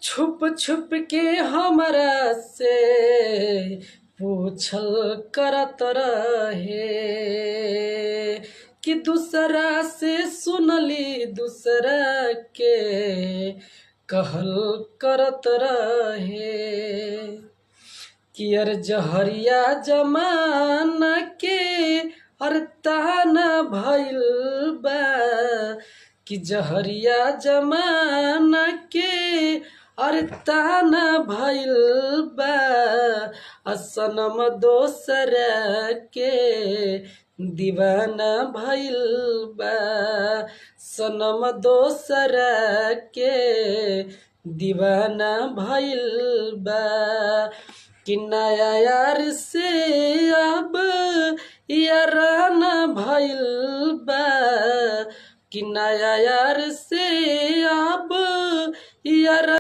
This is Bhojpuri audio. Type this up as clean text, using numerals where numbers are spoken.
छुप छुप के हमरा से पूछल करत रहे कि दूसरा से सुनली दूसरा के कहल करत रहे कि अर जहरिया जमाना के अर ताना भइल बा कि जहरिया जमाना के अरे ताना भइल बा असनम दोसर के दीवाना भइल बा सनम दोसर के दीवाना भइल बा कि नया यार से अब याराना भइल बा कि नया यार से अब